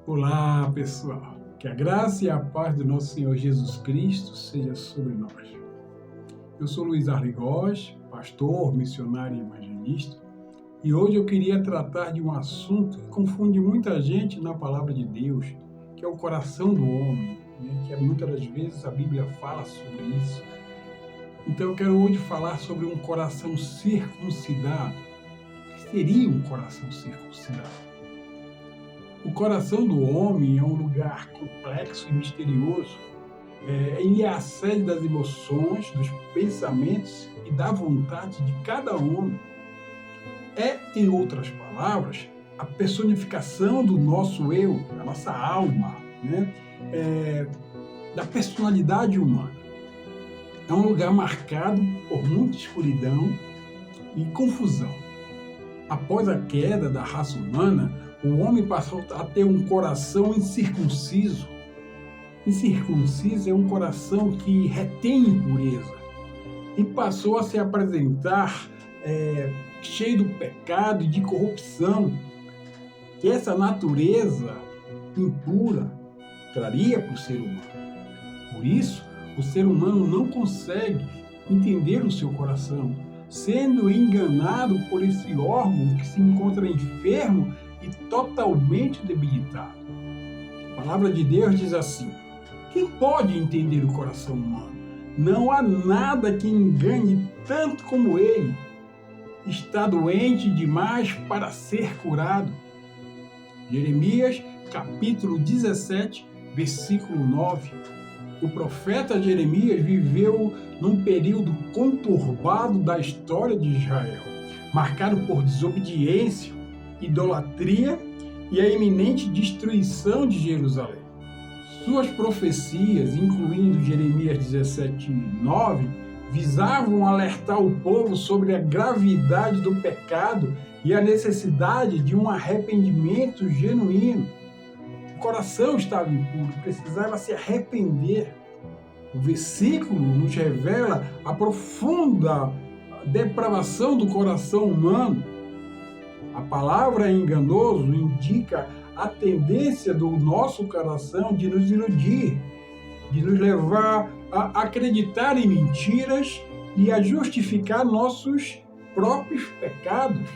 Olá, pessoal. Que a graça e a paz do nosso Senhor Jesus Cristo seja sobre nós. Eu sou Luiz Arligós, pastor, missionário e evangelista, e hoje eu queria tratar de um assunto que confunde muita gente na palavra de Deus, que é o coração do homem, que muitas das vezes a Bíblia fala sobre isso. Então eu quero hoje falar sobre um coração circuncidado. O que seria um coração circuncidado? O coração do homem é um lugar complexo e misterioso. Ele é a sede das emoções, dos pensamentos e da vontade de cada homem. É, em outras palavras, a personificação do nosso eu, da nossa alma, da personalidade humana. É um lugar marcado por muita escuridão e confusão. Após a queda da raça humana, o homem passou a ter um coração incircunciso. Incircunciso é um coração que retém impureza e passou a se apresentar cheio do pecado e de corrupção que essa natureza impura traria para o ser humano. Por isso, o ser humano não consegue entender o seu coração, sendo enganado por esse órgão que se encontra enfermo e totalmente debilitado. A palavra de Deus diz assim: quem pode entender o coração humano? Não há nada que engane tanto como ele. Está doente demais para ser curado. Jeremias, capítulo 17, versículo 9. O profeta Jeremias viveu num período conturbado da história de Israel, marcado por desobediência, idolatria e a iminente destruição de Jerusalém. Suas profecias, incluindo Jeremias 17:9, visavam alertar o povo sobre a gravidade do pecado e a necessidade de um arrependimento genuíno. O coração estava impuro, precisava se arrepender. O versículo nos revela a profunda depravação do coração humano. A palavra enganoso indica a tendência do nosso coração de nos iludir, de nos levar a acreditar em mentiras e a justificar nossos próprios pecados.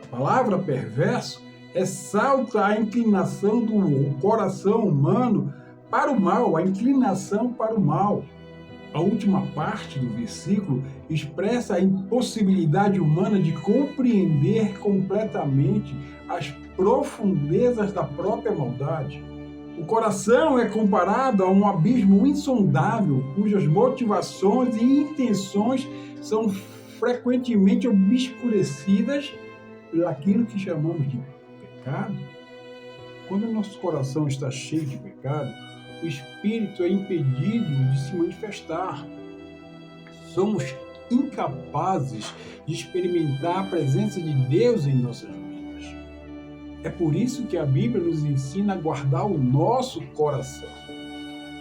A palavra perverso ressalta a inclinação do coração humano para o mal, a inclinação para o mal. A última parte do versículo expressa a impossibilidade humana de compreender completamente as profundezas da própria maldade. O coração é comparado a um abismo insondável, cujas motivações e intenções são frequentemente obscurecidas por aquilo que chamamos de pecado. Quando o nosso coração está cheio de pecado, o espírito é impedido de se manifestar. Somos incapazes de experimentar a presença de Deus em nossas vidas. É por isso que a Bíblia nos ensina a guardar o nosso coração.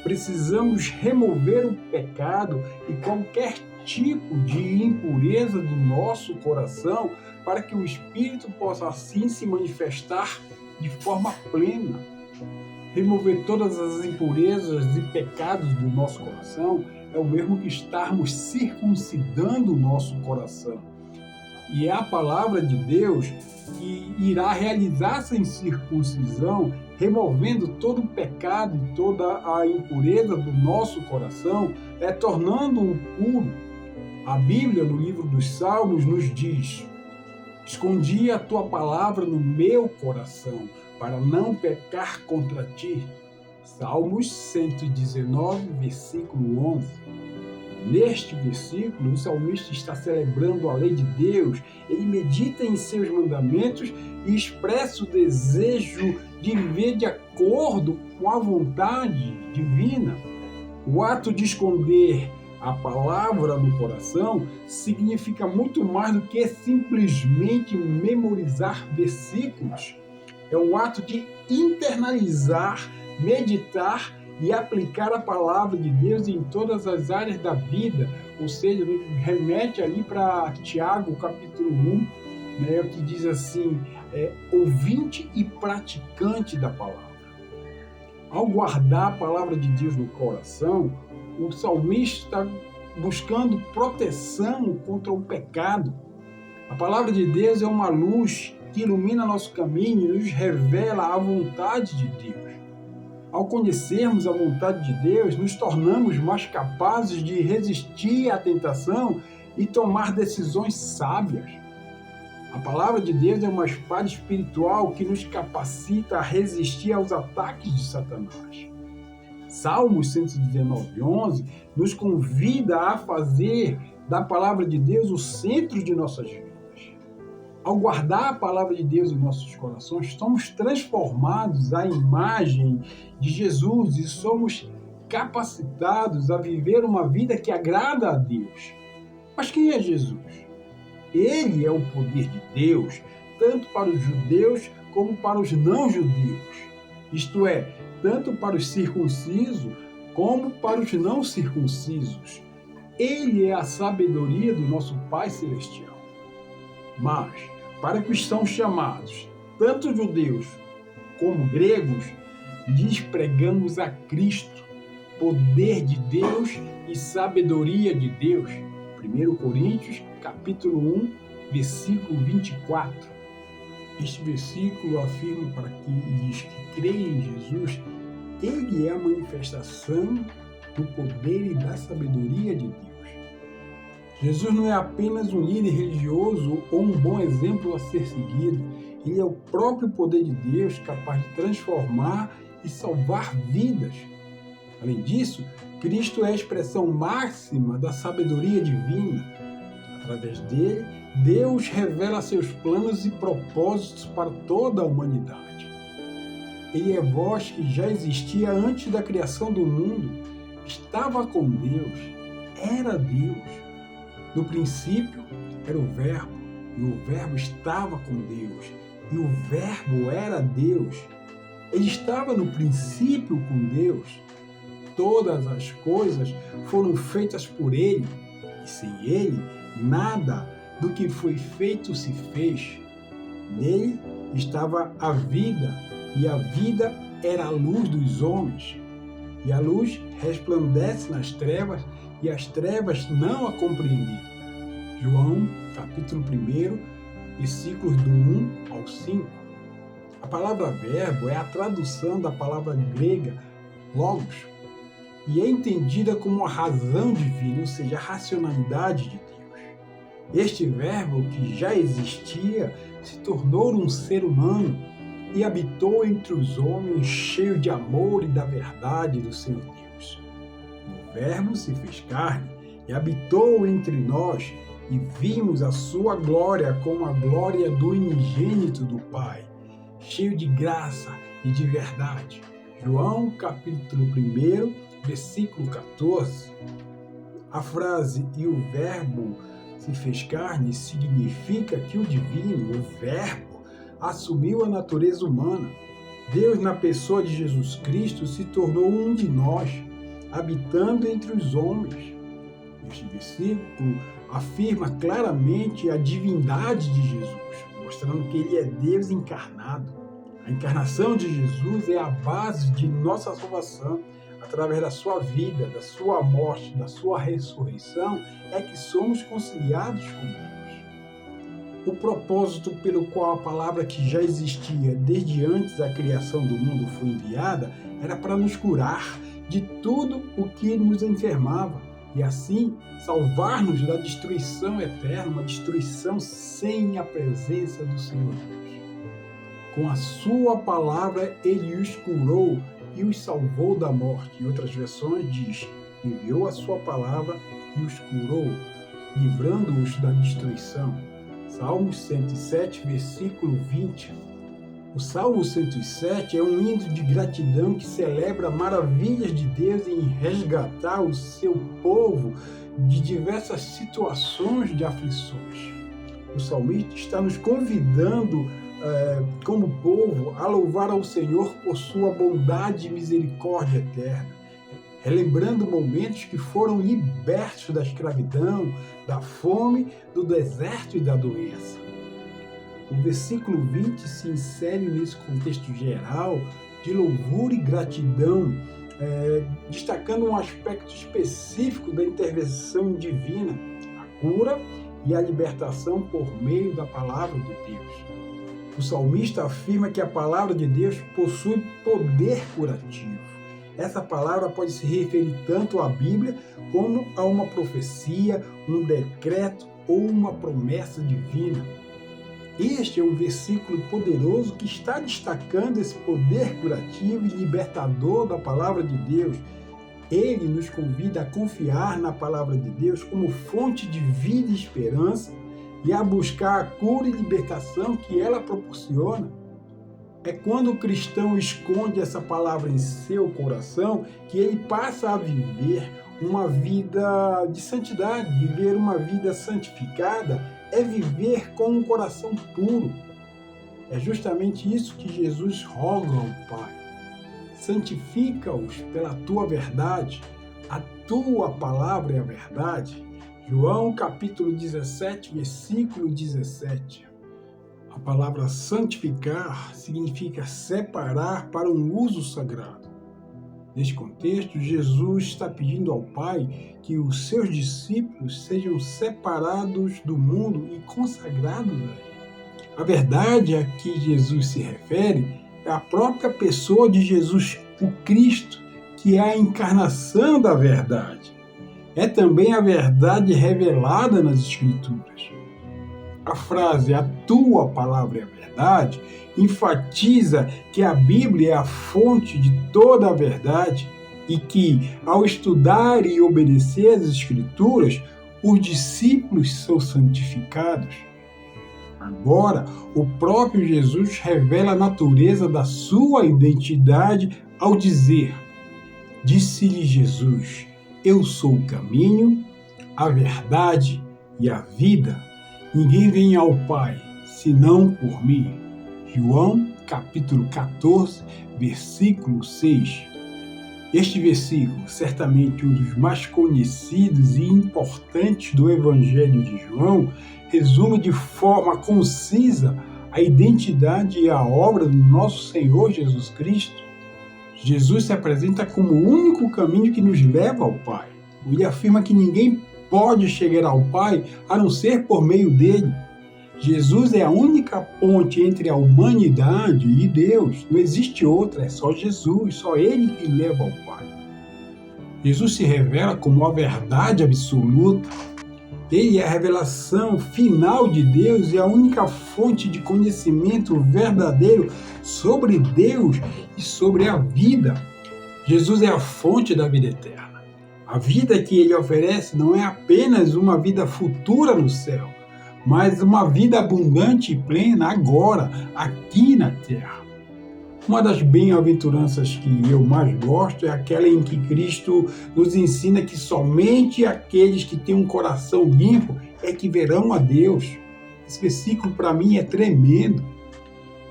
Precisamos remover o pecado e qualquer tipo de impureza do nosso coração para que o espírito possa assim se manifestar de forma plena. Remover todas as impurezas e pecados do nosso coração é o mesmo que estarmos circuncidando o nosso coração. E é a palavra de Deus que irá realizar essa circuncisão, removendo todo o pecado e toda a impureza do nosso coração, tornando-o puro. A Bíblia, no livro dos Salmos, nos diz: escondi a tua palavra no meu coração, para não pecar contra ti. Salmos 119, versículo 11. Neste versículo, o salmista está celebrando a lei de Deus, ele medita em seus mandamentos e expressa o desejo de viver de acordo com a vontade divina. O ato de esconder a palavra no coração significa muito mais do que simplesmente memorizar versículos. É um ato de internalizar, meditar e aplicar a palavra de Deus em todas as áreas da vida, ou seja, nos remete ali para Tiago, capítulo 1, que diz assim, ouvinte e praticante da palavra. Ao guardar a palavra de Deus no coração, o salmista está buscando proteção contra o pecado. A palavra de Deus é uma luz que ilumina nosso caminho e nos revela a vontade de Deus. Ao conhecermos a vontade de Deus, nos tornamos mais capazes de resistir à tentação e tomar decisões sábias. A palavra de Deus é uma espada espiritual que nos capacita a resistir aos ataques de Satanás. Salmos 119:11 nos convida a fazer da palavra de Deus o centro de nossas vidas. Ao guardar a palavra de Deus em nossos corações, somos transformados à imagem de Jesus e somos capacitados a viver uma vida que agrada a Deus. Mas quem é Jesus? Ele é o poder de Deus, tanto para os judeus como para os não-judeus. Isto é, tanto para os circuncisos como para os não circuncisos. Ele é a sabedoria do nosso Pai Celestial. Mas, para que são chamados, tanto judeus como gregos, lhes pregamos a Cristo, poder de Deus e sabedoria de Deus. 1 Coríntios, capítulo 1, versículo 24. Este versículo afirma para aqueles que creem em Jesus, ele é a manifestação do poder e da sabedoria de Deus. Jesus não é apenas um líder religioso ou um bom exemplo a ser seguido. Ele é o próprio poder de Deus capaz de transformar e salvar vidas. Além disso, Cristo é a expressão máxima da sabedoria divina. Através dele, Deus revela seus planos e propósitos para toda a humanidade. Ele é voz que já existia antes da criação do mundo, estava com Deus, era Deus. No princípio era o Verbo, e o Verbo estava com Deus, e o Verbo era Deus. Ele estava no princípio com Deus. Todas as coisas foram feitas por Ele, e sem Ele, nada do que foi feito se fez. Nele estava a vida, e a vida era a luz dos homens. E a luz resplandece nas trevas, e as trevas não a compreenderam. João, capítulo 1, versículos do 1 ao 5. A palavra verbo é a tradução da palavra grega logos, e é entendida como a razão divina, ou seja, a racionalidade de Deus. Este verbo, que já existia, se tornou um ser humano e habitou entre os homens cheio de amor e da verdade do Senhor Deus. O verbo se fez carne e habitou entre nós, e vimos a sua glória como a glória do unigênito do Pai, cheio de graça e de verdade. João, capítulo 1, versículo 14. A frase "e o Verbo se fez carne" significa que o divino, o Verbo, assumiu a natureza humana. Deus, na pessoa de Jesus Cristo, se tornou um de nós, habitando entre os homens. Este versículo afirma claramente a divindade de Jesus, mostrando que ele é Deus encarnado. A encarnação de Jesus é a base de nossa salvação. Através da sua vida, da sua morte, da sua ressurreição, é que somos conciliados com Deus. O propósito pelo qual a palavra, que já existia desde antes da criação do mundo, foi enviada era para nos curar de tudo o que nos enfermava e assim salvar-nos da destruição eterna, uma destruição sem a presença do Senhor Deus. Com a sua palavra ele os curou e os salvou da morte. Em outras versões diz, enviou a sua palavra e os curou, livrando-os da destruição. Salmos 107, versículo 20. O Salmo 107 é um hino de gratidão que celebra maravilhas de Deus em resgatar o seu povo de diversas situações de aflições. O salmista está nos convidando, como povo, a louvar ao Senhor por sua bondade e misericórdia eterna, relembrando momentos que foram libertos da escravidão, da fome, do deserto e da doença. O versículo 20 se insere nesse contexto geral de louvor e gratidão, destacando um aspecto específico da intervenção divina, a cura e a libertação por meio da palavra de Deus. O salmista afirma que a palavra de Deus possui poder curativo. Essa palavra pode se referir tanto à Bíblia como a uma profecia, um decreto ou uma promessa divina. Este é um versículo poderoso que está destacando esse poder curativo e libertador da palavra de Deus. Ele nos convida a confiar na palavra de Deus como fonte de vida e esperança e a buscar a cura e libertação que ela proporciona. É quando o cristão esconde essa palavra em seu coração que ele passa a viver uma vida de santidade. Viver uma vida santificada é viver com um coração puro. É justamente isso que Jesus roga ao Pai. Santifica-os pela tua verdade, a tua palavra é a verdade. João capítulo 17, versículo 17. A palavra santificar significa separar para um uso sagrado. Neste contexto, Jesus está pedindo ao Pai que os seus discípulos sejam separados do mundo e consagrados a Ele. A verdade a que Jesus se refere é a própria pessoa de Jesus, o Cristo, que é a encarnação da verdade. É também a verdade revelada nas Escrituras. A frase "a tua palavra é a verdade" enfatiza que a Bíblia é a fonte de toda a verdade e que, ao estudar e obedecer às Escrituras, os discípulos são santificados. Agora, o próprio Jesus revela a natureza da sua identidade ao dizer: disse-lhe Jesus, eu sou o caminho, a verdade e a vida. Ninguém vem ao Pai, senão por mim. João, capítulo 14, versículo 6. Este versículo, certamente um dos mais conhecidos e importantes do Evangelho de João, resume de forma concisa a identidade e a obra do nosso Senhor Jesus Cristo. Jesus se apresenta como o único caminho que nos leva ao Pai. Ele afirma que ninguém pode chegar ao Pai a não ser por meio dele. Jesus é a única ponte entre a humanidade e Deus. Não existe outra, é só Jesus, só Ele que leva ao Pai. Jesus se revela como a verdade absoluta. Ele é a revelação final de Deus e a única fonte de conhecimento verdadeiro sobre Deus e sobre a vida. Jesus é a fonte da vida eterna. A vida que Ele oferece não é apenas uma vida futura no céu, mas uma vida abundante e plena agora, aqui na terra. Uma das bem-aventuranças que eu mais gosto é aquela em que Cristo nos ensina que somente aqueles que têm um coração limpo é que verão a Deus. Esse versículo para mim é tremendo.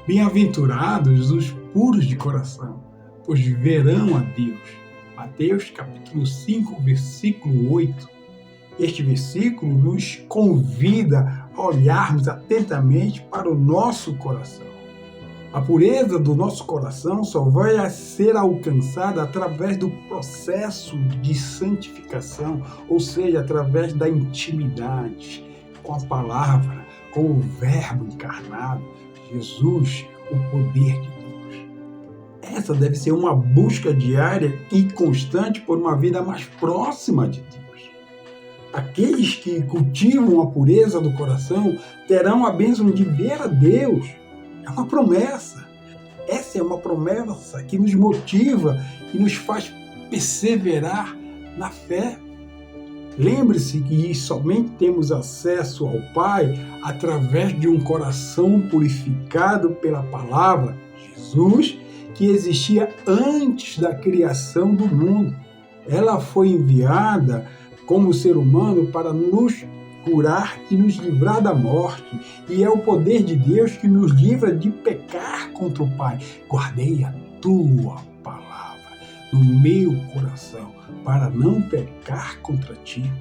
Bem-aventurados os puros de coração, pois verão a Deus. Mateus capítulo 5, versículo 8. Este versículo nos convida a olharmos atentamente para o nosso coração. A pureza do nosso coração só vai ser alcançada através do processo de santificação, ou seja, através da intimidade com a palavra, com o Verbo encarnado, Jesus, o poder de Deus. Essa deve ser uma busca diária e constante por uma vida mais próxima de Deus. Aqueles que cultivam a pureza do coração terão a bênção de ver a Deus. É uma promessa. Essa é uma promessa que nos motiva e nos faz perseverar na fé. Lembre-se que somente temos acesso ao Pai através de um coração purificado pela palavra Jesus, que existia antes da criação do mundo. Ela foi enviada como ser humano para nos curar e nos livrar da morte. E é o poder de Deus que nos livra de pecar contra o Pai. Guardei a tua palavra no meu coração para não pecar contra ti.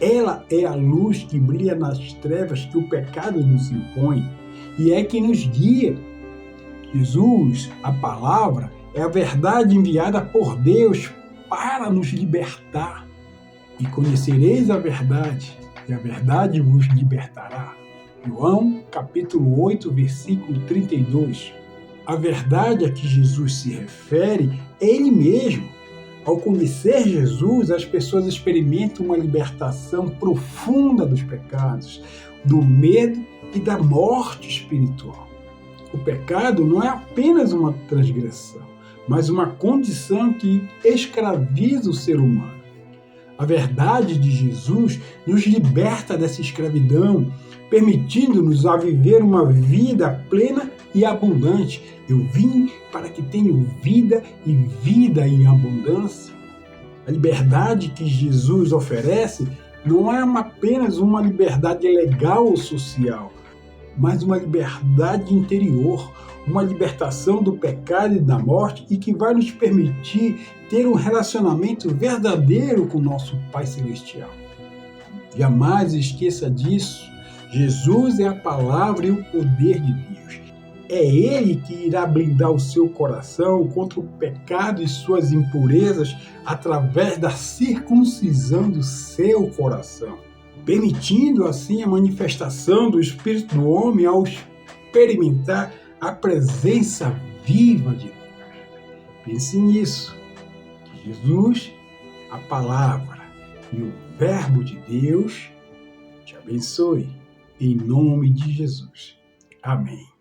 Ela é a luz que brilha nas trevas que o pecado nos impõe e é que nos guia. Jesus, a palavra, é a verdade enviada por Deus para nos libertar. E conhecereis a verdade, e a verdade vos libertará. João, capítulo 8, versículo 32. A verdade a que Jesus se refere é Ele mesmo. Ao conhecer Jesus, as pessoas experimentam uma libertação profunda dos pecados, do medo e da morte espiritual. O pecado não é apenas uma transgressão, mas uma condição que escraviza o ser humano. A verdade de Jesus nos liberta dessa escravidão, permitindo-nos a viver uma vida plena e abundante. Eu vim para que tenham vida e vida em abundância. A liberdade que Jesus oferece não é apenas uma liberdade legal ou social, mas uma liberdade interior, uma libertação do pecado e da morte e que vai nos permitir ter um relacionamento verdadeiro com o nosso Pai Celestial. Jamais esqueça disso. Jesus é a palavra e o poder de Deus. É Ele que irá blindar o seu coração contra o pecado e suas impurezas através da circuncisão do seu coração, permitindo assim a manifestação do Espírito do homem ao experimentar a presença viva de Deus. Pense nisso, que Jesus, a palavra e o Verbo de Deus te abençoe, em nome de Jesus. Amém.